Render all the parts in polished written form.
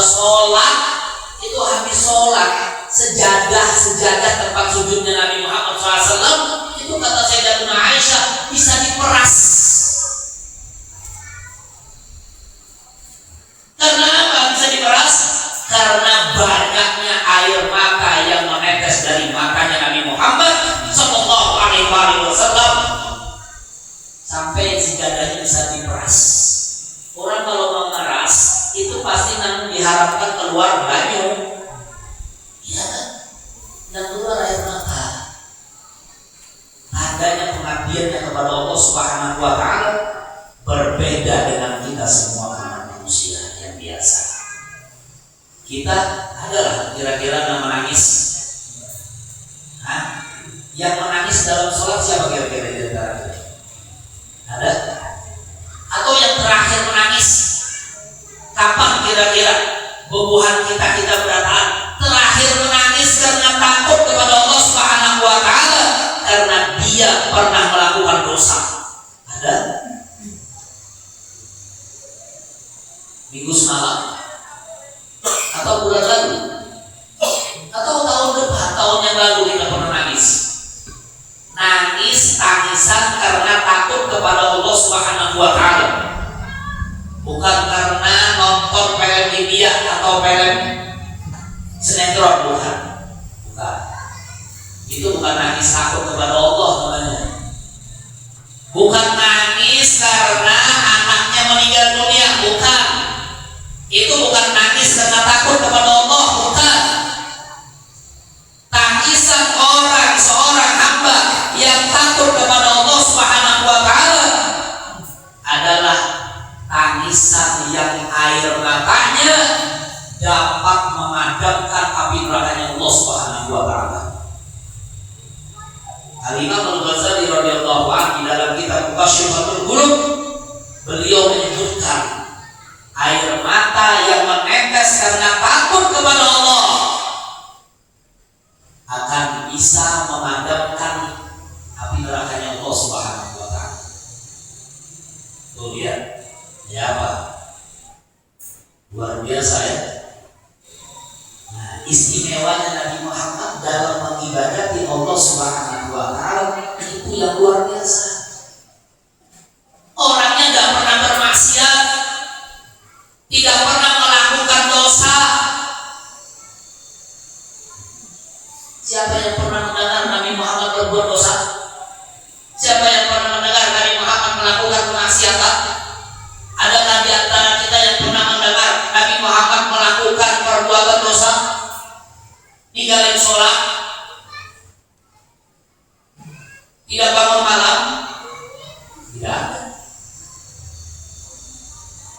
sholat itu habis sholat sejadah tempat sujudnya Nabi Muhammad SAW itu kata Sayyidatuna Aisyah bisa diperas. Karena apa bisa diperas? Karena banyaknya air mata yang menetes dari matanya Nabi Muhammad Sallallahu Alaihi Wasallam sampai sejadahnya bisa diperas. Orang kalau mau meras itu pasti nanti diharapkan keluar banyu, iya kan? Dan keluar air mata. Adanya pengabdiannya kepada Allah Subhanahu Wa Taala berbeda dengan kita semua manusia yang biasa. Kita adalah kira-kira yang menangis. Yang menangis dalam sholat siapa kira-kira di antara kita? Ada? Atau yang terakhir menangis? Kapan kira-kira bubuhan kita berataan terakhir menangis karena takut kepada Allah Subhanahu Wa Taala karena dia pernah melakukan dosa? Ada? Minggu semalam? Atau bulan lalu? Atau tahun depan, tahun yang lalu kita pernah nangis? Nangis tangisan karena takut kepada Allah Subhanahu Wa Taala, bukan karena nonton film India atau film sinetron, bukan. Itu bukan nangis takut kepada Allah namanya. Bukan nangis karena anaknya meninggal dunia, bukan. Itu bukan nangis karena takut kepada Allah, bukan. Tangisan seorang hamba yang takut kepada Allah Subhanahu Wa Taala adalah tangisan yang air matanya dapat memadamkan api nerakanya Allah Subhanahu Wa Taala. Al-Imam Al-Ghazali radhiyallahu anhu dalam kitab Muqashshifatul Qulub beliau menyebutkan air mata yang menetes karena takut kepada Allah akan bisa memadamkan api nerakanya Allah Subhanahu Wa Taala. Tuh lihat, ya apa? Luar biasa ya. Nah, istimewanya Nabi Muhammad dalam mengibadati Allah Subhanahu Wa Taala itu yang luar biasa. Orangnya tidak pernah bermaksiat, tidak pernah melakukan dosa. Siapa yang pernah mendengar Nabi Muhammad berbuat dosa? Siapa yang pernah mendengar Nabi Muhammad melakukan kemaksiatan? Adakah di antara kita yang pernah mendengar Nabi Muhammad melakukan perbuatan dosa? Ninggalin sholat, tidak bangun malam, tidak ada.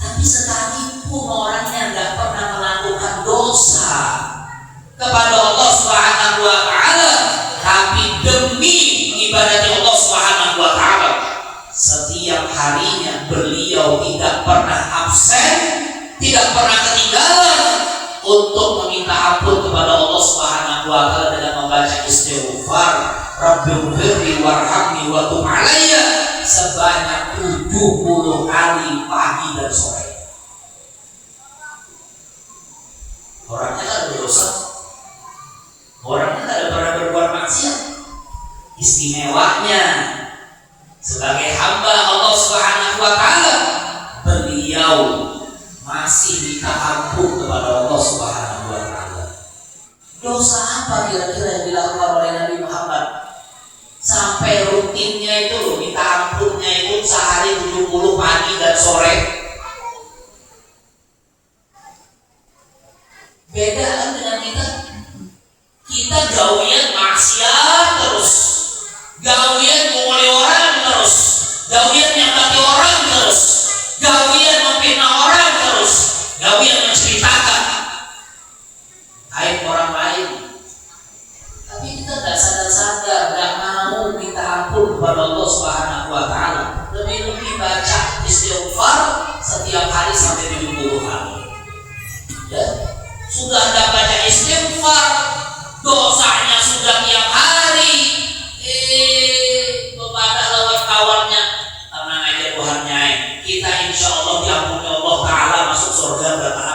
Tapi sekalipun orangnya tidak pernah melakukan dosa kepada Allah Subhanahu Wa Taala, tapi demi ibadah Allah Subhanahu Wa Taala, setiap harinya beliau tidak pernah absen, tidak pernah ketinggalan untuk meminta ampun kepada Allah Subhanahu Wa Taala dengan membaca istighfar, Rabbighfirli warhamni wa tub alayya sebanyak 70 kali pagi dan sore. Orangnya tidak berdosa, orangnya tidak pernah berbuat maksiat. Istimewanya sebagai hamba Allah Subhanahu Wa Taala, beliau masih minta ampun kepada Allah Subhanahu Wa Taala. Dosa apa kira-kira yang dilakukan oleh Nabi Muhammad sampai rutinnya itu minta ampunnya itu sehari 70 pagi dan sore? Beda kan dengan kita? Kita gawian maksiat terus, gawian mengoleh orang terus, gawian nyakati orang terus, gawian memfitnah orang terus, gawian menceritakan aib orang lain. Tapi kita tidak sadar-sadar, tidak mau minta ampun kepada Allah Subhanahu Wa Taala. Lebih baca istighfar setiap hari sampai 70 kali. Ya, sudah ada baca istighfar, dosanya sudah tiap hari. Kepada lawan kawannya, tenang aja Tuhan nyai, kita insya Allah diampuni Allah Taala masuk surga berapa?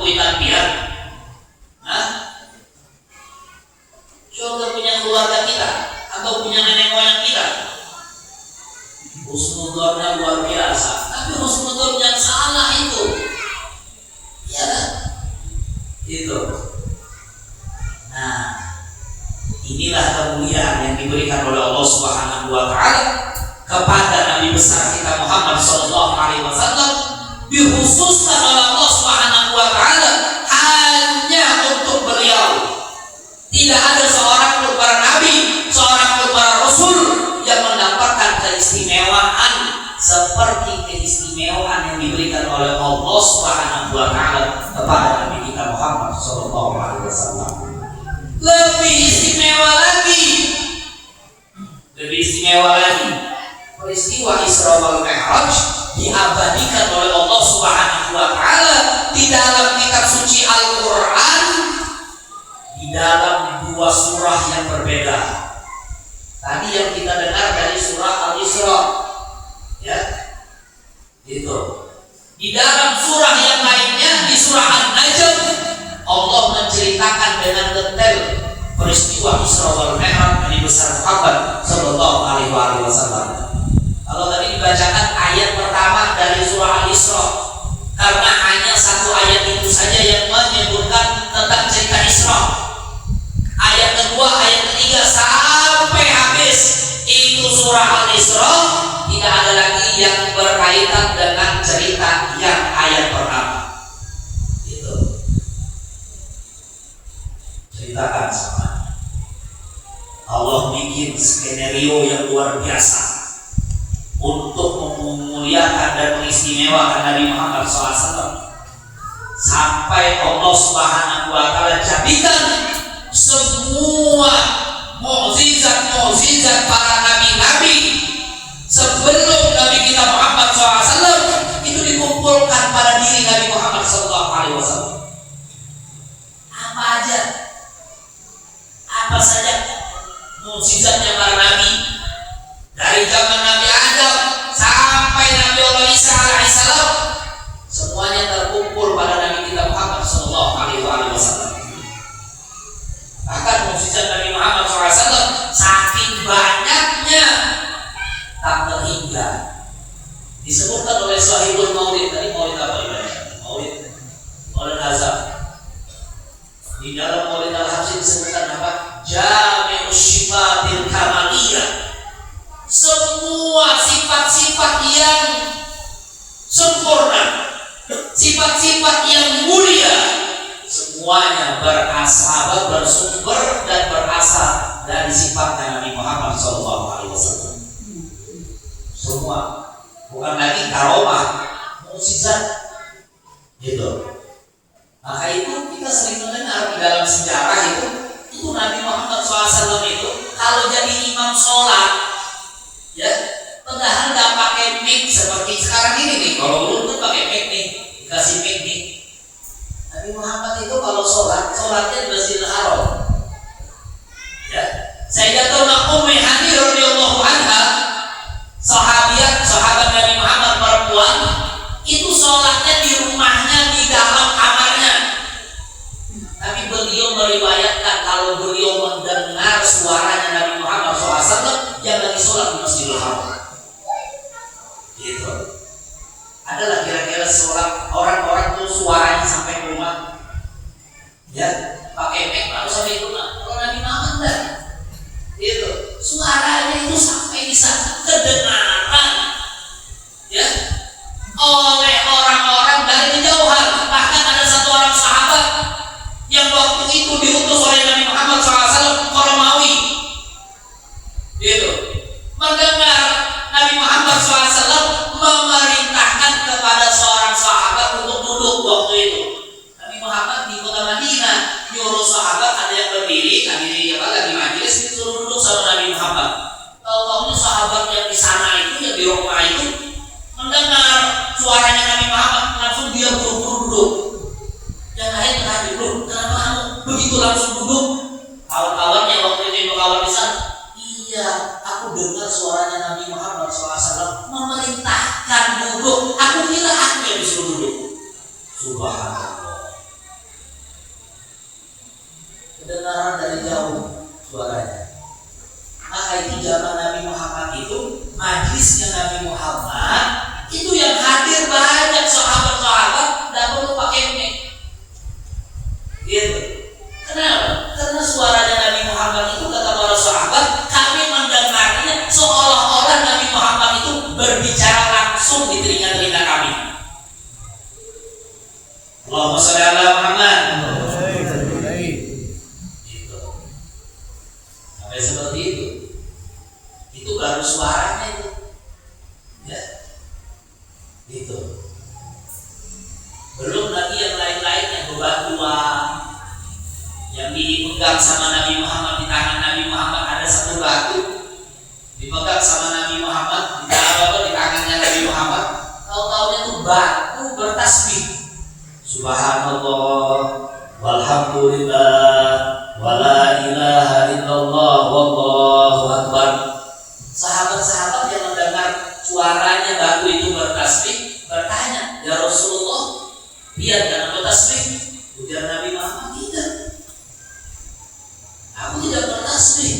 kuitan pian. Nah, surga punya keluarga kita atau punya nenek moyang kita. Husnudonnya luar biasa, tapi husnudon yang salah itu, ya kan? Itu. Nah, inilah kemuliaan yang diberikan oleh Allah Subhanahu wa Ta'ala kepada Nabi besar kita Muhammad Sallallahu Alaihi Wasallam, dikhususkan oleh Allah Subhanahu wa Ta'ala hanya untuk beliau. Tidak ada seorang pun para nabi, seorang pun para rasul yang mendapatkan keistimewaan seperti keistimewaan yang diberikan oleh Allah Subhanahu wa Ta'ala kepada Nabi kita Muhammad Sallallahu Alaihi Wasallam. Lebih istimewa lagi, peristiwa Isra wal Mi'raj diabadikan oleh Allah Subhanahu wa Ta'ala di dalam kitab suci Al-Quran, di dalam dua surah yang berbeda. Tadi yang kita dengar dari surah Al-Isra, ya, itu. Di dalam surah yang lainnya, di surah An-Najm, Allah menceritakan dengan detail peristiwa Isra wal Mi'raj Nabi besar Muhammad Sallallahu Alaihi Wasallam. Kalau tadi dibacakan ayat pertama dari surah Al-Isra, karena hanya satu ayat itu saja yang menyebutkan tentang cerita Isra. Ayat kedua, ayat ketiga sampai habis itu surah Al-Isra, tidak ada lagi yang berkaitan dengan cerita yang ayat pertama. Itu ceritakan sama Allah bikin skenario yang luar biasa untuk memuliakan dan mengistimewakan Nabi Muhammad SAW, sampai Allah Subhanahu wa Ta'ala jadikan semua mukjizat para nabi-nabi sebelum Nabi kita Muhammad SAW itu dikumpulkan pada diri Nabi Muhammad SAW. Apa aja? Apa saja mukjizatnya para nabi, dari zaman Nabi Adam sampai Nabi Allah Isa alaihissalam, semuanya terkumpul pada Nabi kita Muhammad SAW. Bahkan mukjizat Nabi Muhammad SAW saking banyaknya tak terhingga. Disebutkan oleh Sahibul Maulid. Tadi Maulid apa ibaratnya? Maulid Azam. Di dalam Maulid Al-Habsyi disebutkan apa? Jami'us Syifatil Kamaliyah. Semua sifat-sifat yang sempurna, sifat-sifat yang mulia, semuanya bersumber dan berasal dari sifatnya Nabi Muhammad SAW. Semua, bukan lagi karomah, mukjizat, gitu. Maka itu kita sering mendengar di dalam sejarah itu Nabi Muhammad SAW itu kalau jadi imam sholat, ya, padahal nggak pakai mic seperti sekarang ini nih. Kalau dulu tuh pakai mic nih, dikasih mic nih. Nabi Muhammad itu kalau sholatnya di Masjidil Haram. Ya, Sayyidatuna Ummi Hani radhiyallahu anha, sahabat Nabi Muhammad perempuan, itu sholatnya di rumahnya di dalam kamarnya. Tapi beliau meriwayatkan kalau beliau mendengar suaranya Nabi Muhammad SAW yang lagi sholat di Masjidil Haram. Gitu. Adalah kira-kira sholat orang-orang tuh suaranya sampai ke rumah, ya, pakai mic baru sampai ke rumah. Kalau Nabi Muhammad enggak, itu suaranya itu sampai bisa kedengaran, ya, oleh orang-orang dari kejauhan. Bahkan ada satu orang sahabat yang waktu itu diutus oleh Nabi Muhammad SAW ke Romawi, itu mendengar Nabi Muhammad SAW memerintahkan kepada seorang sahabat untuk duduk waktu itu. Nabi Muhammad di kota Madinah nyuruh sahabat, ada yang berdiri, lagi majelis, disuruh duduk sama Nabi Muhammad. Tahu-tahunya sahabat yang di sana itu, yang di Roma itu, mendengar suaranya Nabi Muhammad, langsung dia buru-buru duduk. Yang lain terakhir duduk. Kenapa kamu begitu langsung duduk? Kawan-kawannya waktu itu kawan di sana, iya, aku dengar suaranya Nabi Muhammad SAW memerintahkan duduk. Aku kira aku yang disuruh duduk. Subhanallah. Allahumma sholli ala Muhammad. Gitu. Sampai seperti itu. Itu baru suaranya itu. Ya. Gitu. Belum lagi yang lain-lainnya, bebatuan yang dipegang sama Nabi Muhammad. Di tangan Nabi Muhammad ada satu batu dipegang sama Nabi Muhammad, di tangannya Nabi Muhammad. Tahu-tahunya itu batu bertasbih. Subhanallah walhamdulillah wala ilaha illallah wallahu akbar. Sahabat-sahabat yang mendengar suaranya batu itu bertasbih bertanya, ya Rasulullah, biar jangan bertasbih. Ujar Nabi Muhammad, tidak, aku tidak bertasbih.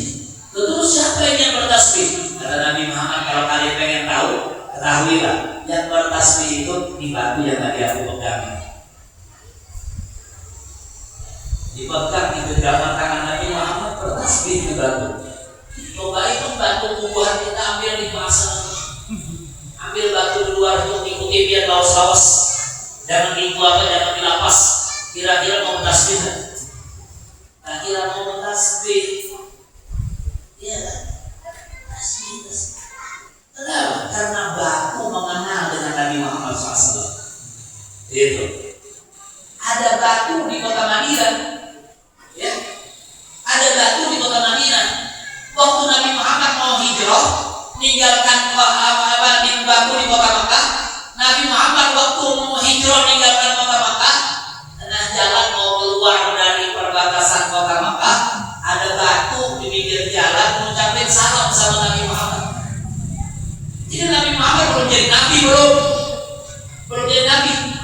Terus siapa yang bertasbih? Kata Nabi Muhammad, kalau kalian pengen tahu, ketahuilah, yang bertasbih itu di batu yang tadi aku pegang. Dipegang di genggaman tangan Nabi Muhammad, bertasbih di batu. Coba itu batu kubuhan kita ambil di pasar, ambil batu di luar itu ikuti biar lawas-lawas, jangan dikeluarkan, jangan dilapas. Kira-kira mau bertasbih kan? Nah, kira mau bertasbih, iya kan? Tasbih. Kenapa? Karena batu mengenal dengan Nabi Muhammad SAW. Itu. Ada batu di kota Madinah, ya. Ada batu di kota Madinah. Waktu Nabi Muhammad mau hijrah, meninggalkan batu di kota Makkah. Nabi Muhammad waktu mau hijrah meninggalkan kota Makkah, tengah jalan mau keluar dari perbatasan kota Makkah, ada batu di pinggir jalan mengucapkan salam sama Nabi Muhammad. Jadi Nabi Muhammad belum jadi nabi, belum jadi nabi,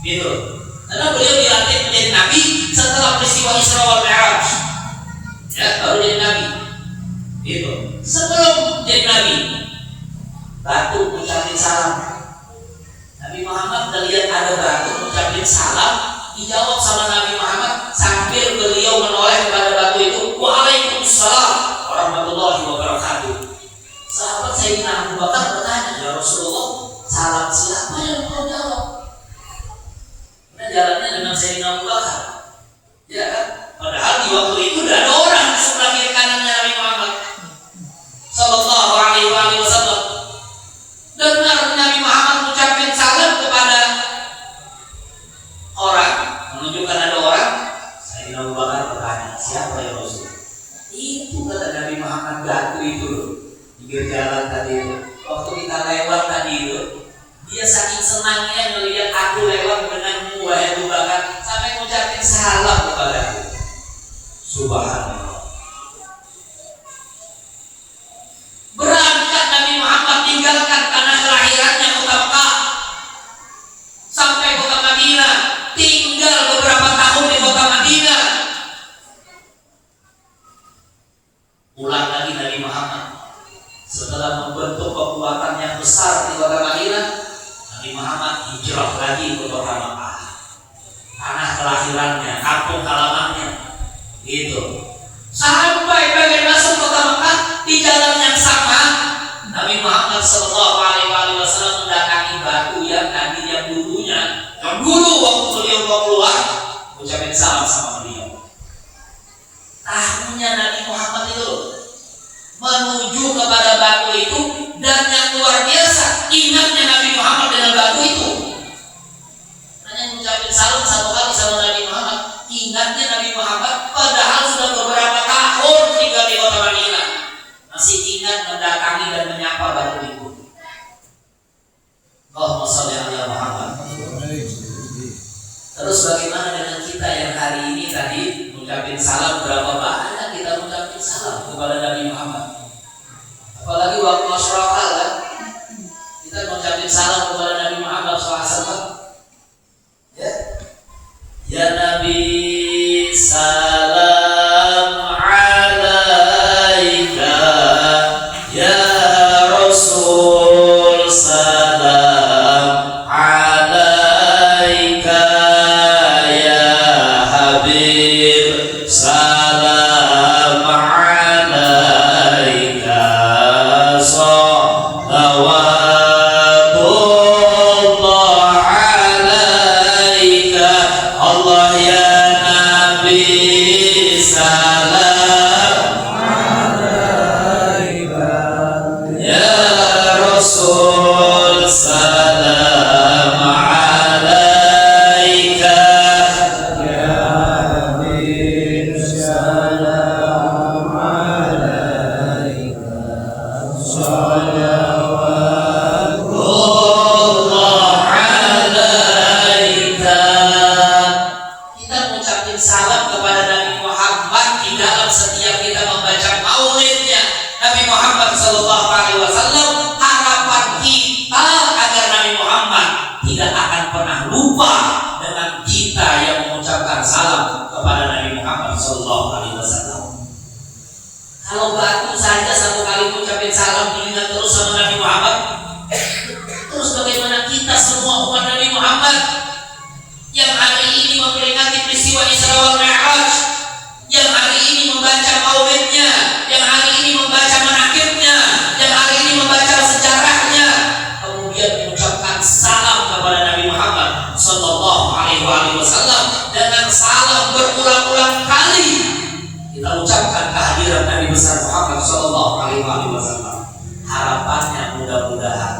gitu. Karena beliau dilantik menjadi nabi setelah peristiwa Isra wal Mi'raj, ya, baru jadi nabi, gitu. Sebelum jadi nabi, batu mengucapkan salam. Nabi Muhammad udah lihat ada batu mengucapkan salam, dijawab sama Nabi Muhammad sambil beliau menoleh kepada batu itu, waalaikumsalam warahmatullahi wabarakatuh. Sahabat Sayyidina Abu Bakar bertanya, ya Rasulullah, salam siapa yang mau jawab? Karena jalannya dengan Sayyidina Abu Bakar, ya kan? Padahal di waktu itu tidak ada orang di sebelah kiri kanannya Nabi Muhammad Sallallahu Alaihi Wasallam. Dengar Nabi Muhammad mengucapkan salam kepada orang, menunjukkan ada orang. Sayyidina Abu Bakar bertanya, siapa ya Rasul? Itu kata Nabi Muhammad, batu itu loh, pinggir jalan tadi itu. Waktu kita lewat tadi itu, dia saking senangnya melihat aku lewat denganmu wahai Abu Bakar, sampai mengucapkan salam kepada aku. Subhanallah. Berangkat Nabi Muhammad tinggalkan tanah kelahirannya kota Mekah sampai kota Madinah, tinggal beberapa tahun di kota Madinah. Ulang lagi Nabi Muhammad setelah membentuk kekuatan yang besar di kota Madinah. Nabi Muhammad hijrah lagi ke kota Mekah, tanah kelahirannya, kampung halamannya, gitu. Sampai bagian masuk kota Mekah, di jalan yang sama Nabi Muhammad Sallallahu Alaihi Wasallam mendatangi batu yang tadinya dulunya, yang dulu waktu beliau mau keluar, ucapin salam sama beliau. Tahunya Nabi Muhammad itu menuju kepada batu itu, dan yang luar biasa ingatnya Nabi Muhammad dengan batu itu. Hanya mengucapin salam satu kali sama Nabi Muhammad, ingatnya Nabi Muhammad padahal sudah beberapa tahun tinggal di kota Madinah, masih ingat mendatangi dan menyapa batu itu. Allahumma sholli ala Muhammad. Terus bagaimana dengan kita yang hari ini tadi mengucapin salam, berapa banyak kita mengucapin salam kepada Nabi Muhammad? Apalagi waktu Asyura kan, kita mengucapin salam kepada Nabi Muhammad SAW. Ya, ya Nabi, salam alaika, ya Rasul, salam alaika, ya Habib, salam alaika, salawatullah alaika, tidak akan pernah lupa dengan kita yang mengucapkan salam kepada Nabi Muhammad SAW. Kalau batu saja satu kali mengucapkan salam diingat terus sama Nabi Muhammad, terus bagaimana kita semua umat Nabi Muhammad yang hari ini memperingati peristiwa Isra wal Mi'raj, yang hari ini membaca maulidnya, yang hari ini membaca manaqibnya, yang hari ini membaca sejarahnya, kemudian mengucapkan salam kepada Nabi Muhammad sallallahu alaihi wasallam dengan salam berulang-ulang kali. Kita ucapkan kehadiran Nabi besar Muhammad sallallahu alaihi wasallam. Harapannya mudah-mudahan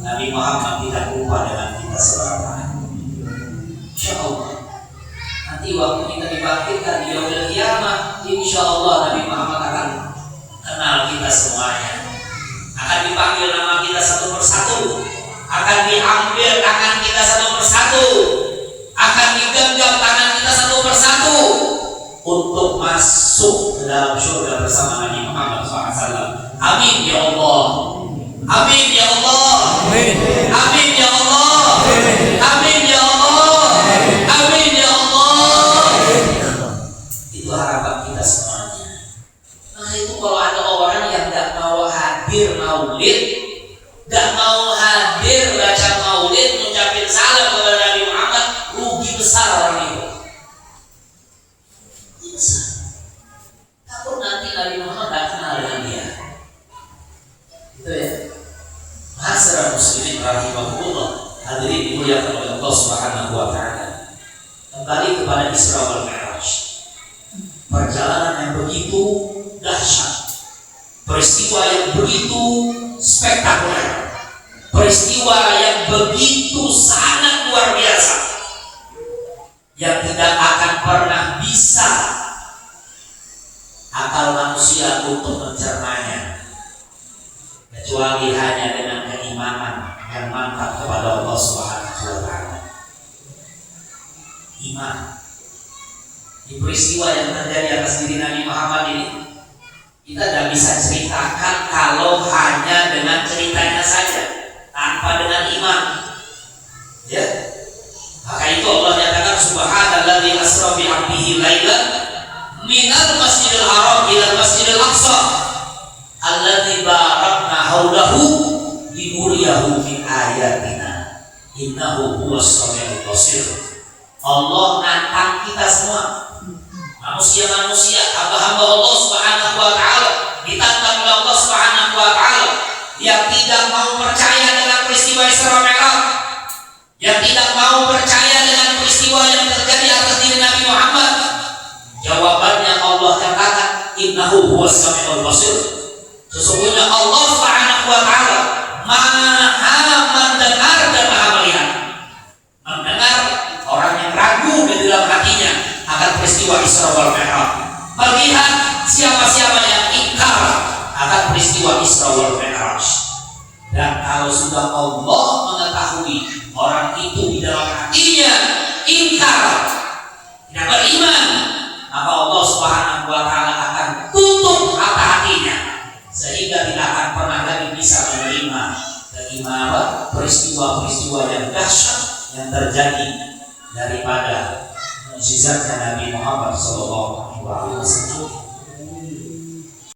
Nabi Muhammad tidak lupa dengan kita selamanya. Insyaallah. Nanti waktu kita dibangkitkan di yaumil qiyamah, insyaallah Nabi Muhammad akan kenal kita semuanya. Akan dipanggil nama kita satu persatu, akan diambil tangan kita satu persatu, akan digenggam tangan kita satu persatu untuk masuk ke dalam surga bersama Nabi Muhammad SAW. Amin ya Allah. Amin ya Allah. Amin. Amin ya Allah. Amin ya Allah. Amin ya Allah. Itu harapan kita semuanya. Nah itu kalau ada orang yang tidak mau hadir maulid, tidak mau hadir baca maulid, mengucapkan salam kepada Nabi Muhammad, rugi besar orang itu. Rugi besar. Takut nanti Nabi Muhammad tidak kenal dengan dia. Itu ya. Ma'asyiral muslimin rahimahumullah, hadirin dimuliakan oleh Allah Subhanahu wa taala. Kembali kepada Isra wal Mi'raj. Perjalanan yang begitu dahsyat. Peristiwa yang begitu spektakuler. Peristiwa yang begitu sangat luar biasa. Yang tidak akan pernah bisa akal manusia untuk mencernanya, kecuali hanya dengan keimanan yang mantap kepada Allah Subhanahu wa taala. Iman. Di peristiwa yang terjadi atas diri Nabi Muhammad ini, kita tidak bisa ceritakan kalau hanya dengan ceritanya saja, tanpa dengan iman. Ya. Maka itu Allah nyatakan subhanalladzi asra bi 'abdihi lailan minal masjidil haram ila masjidil aqsa alladzi barakna haulahu linuriyahu min ayatina innahu huwas samiul basir. Allah nantang kita semua, manusia-manusia, hamba-hamba Allah Subhanahu wa taala, ditantang oleh Allah Subhanahu wa taala yang tidak mau percaya dengan peristiwa Isra Mi'raj, yang tidak mau percaya dengan peristiwa yang terjadi atas diri Nabi Muhammad. Jawabannya Allah katakan innahu huwas samiul basir. Sesungguhnya Allah Subhanahu wa taala Maha mendengar dan Maha melihat. Mendengar orang yang ragu di dalam hatinya akan peristiwa Isra wal Mi'raj. Melihat siapa-siapa yang ingkar akan peristiwa Isra wal Mi'raj. Dan kalau sudah Allah mengetahui orang itu di dalam hatinya ingkar, tidak beriman, maka Allah Subhanahu wa taala akan tutup mata hatinya sehingga tidak akan pernah lagi bisa menerima peristiwa-peristiwa yang dahsyat yang terjadi daripada mukjizatnya Nabi Muhammad sallallahu alaihi wasallam.